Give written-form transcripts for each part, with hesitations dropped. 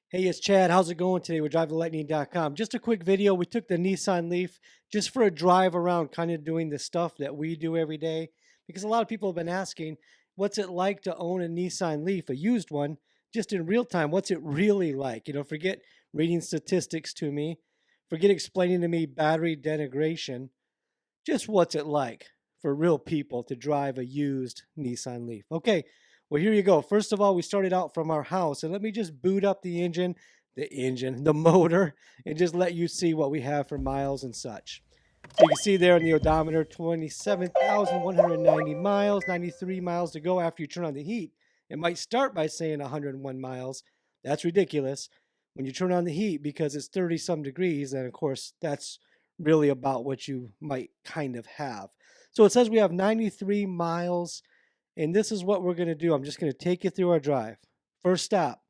Hey, it's Chad. How's it going today with DriveTheLightning.com? Just a quick video. We took the Nissan Leaf just for a drive around, kind of doing the stuff that we do every day. Because a lot of people have been asking, what's it like to own a Nissan Leaf, a used one, just in real time? What's it really like? Forget reading statistics to me, forget explaining to me battery denigration. Just what's it like for real people to drive a used Nissan Leaf? Okay, well, here you go. First of all, we started out from our house, and let me just boot up the motor, and just let you see what we have for miles and such. So you can see there in the odometer, 27,190 miles, 93 miles to go after you turn on the heat. It might start by saying 101 miles. That's ridiculous. When you turn on the heat because it's 30 some degrees, then of course that's really about what you might kind of have. So it says we have 93 miles, and this is what we're going to do. I'm just going to take you through our drive. First stop,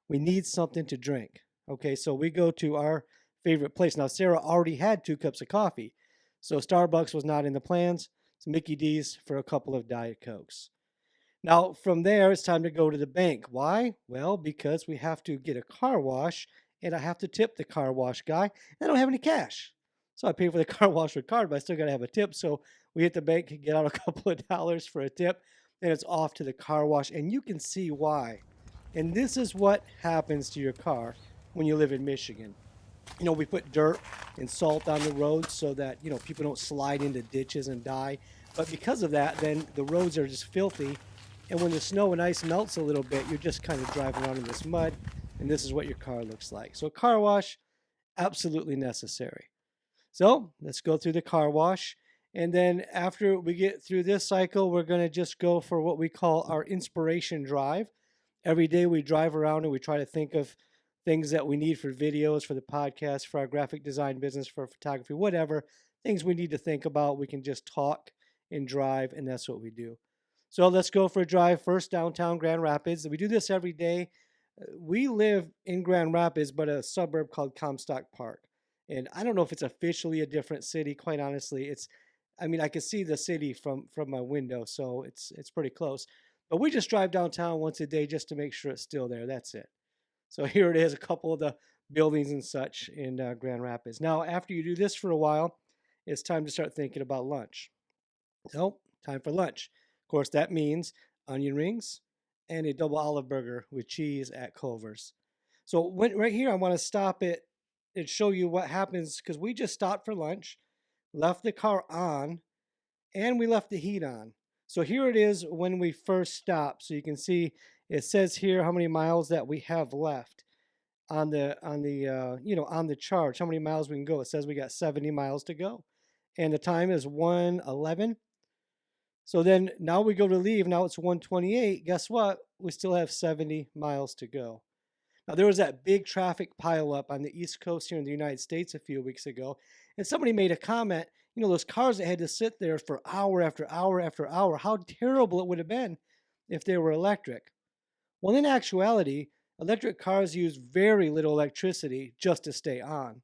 we need something to drink. Okay, so we go to our favorite place. Now, Sarah already had 2 cups of coffee, so Starbucks was not in the plans. It's Mickey D's for a couple of Diet Cokes. Now, from there, it's time to go to the bank. Why? Well, because we have to get a car wash, and I have to tip the car wash guy. I don't have any cash. So I pay for the car wash with card, but I still got to have a tip. So we hit the bank, get out a couple of dollars for a tip, and it's off to the car wash. And you can see why. And this is what happens to your car when you live in Michigan. We put dirt and salt on the roads so that, people don't slide into ditches and die. But because of that, then the roads are just filthy. And when the snow and ice melts a little bit, you're just kind of driving around in this mud. And this is what your car looks like. So, car wash, absolutely necessary. So, let's go through the car wash. And then after we get through this cycle, we're going to just go for what we call our inspiration drive. Every day we drive around and we try to think of things that we need for videos, for the podcast, for our graphic design business, for photography, whatever, things we need to think about. We can just talk and drive, and that's what we do. So let's go for a drive first downtown Grand Rapids. We do this every day. We live in Grand Rapids, but a suburb called Comstock Park. And I don't know if it's officially a different city, quite honestly. I can see the city from my window, so it's pretty close. But we just drive downtown once a day just to make sure it's still there. That's it. So here it is, a couple of the buildings and such in Grand Rapids. Now, after you do this for a while, it's time to start thinking about lunch. So, time for lunch. Of course, that means onion rings and a double olive burger with cheese at Culver's. So, right here, I want to stop it and show you what happens because we just stopped for lunch, left the car on, and we left the heat on. So here it is when we first stop. So you can see it says here how many miles that we have left on the charge, how many miles we can go. It says we got 70 miles to go, and the time is 1:11. So then now we go to leave. Now it's 1:28. Guess what? We still have 70 miles to go. Now, there was that big traffic pileup on the East Coast here in the United States a few weeks ago, and somebody made a comment, those cars that had to sit there for hour after hour after hour, how terrible it would have been if they were electric. Well, in actuality, electric cars use very little electricity just to stay on.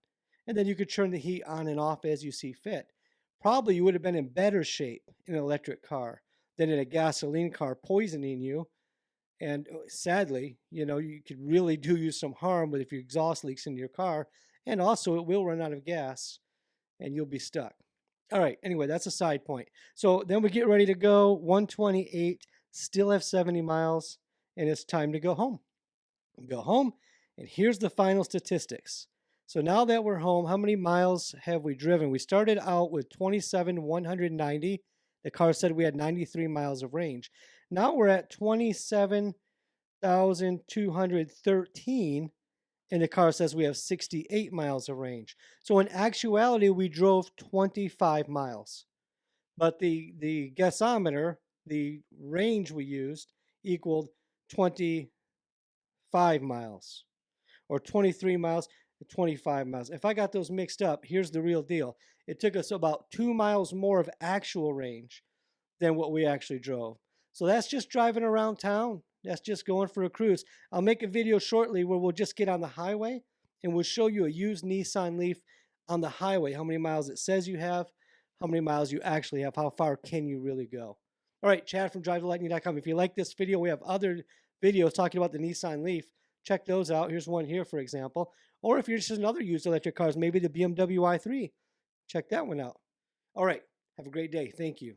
And then you could turn the heat on and off as you see fit. Probably you would have been in better shape in an electric car than in a gasoline car poisoning you. And sadly, you could really do you some harm with if your exhaust leaks into your car. And also, it will run out of gas and you'll be stuck. All right, anyway, that's a side point. So then we get ready to go. 1:28, still have 70 miles, and it's time to go home. Go home, and here's the final statistics. So now that we're home, how many miles have we driven? We started out with 27,190. The car said we had 93 miles of range. Now we're at 27,213, and the car says we have 68 miles of range. So in actuality, we drove 25 miles. But the gasometer, the range we used, equaled 25 miles, or 23 miles to 25 miles. If I got those mixed up, here's the real deal. It took us about 2 miles more of actual range than what we actually drove. So that's just driving around town. That's just going for a cruise. I'll make a video shortly where we'll just get on the highway and we'll show you a used Nissan Leaf on the highway, how many miles it says you have, how many miles you actually have, how far can you really go. All right, Chad from DriveTheLightning.com. If you like this video, we have other videos talking about the Nissan Leaf. check those out. Here's one here, for example. Or if you're just another used electric cars, maybe the BMW i3, check that one out. All right. Have a great day. Thank you.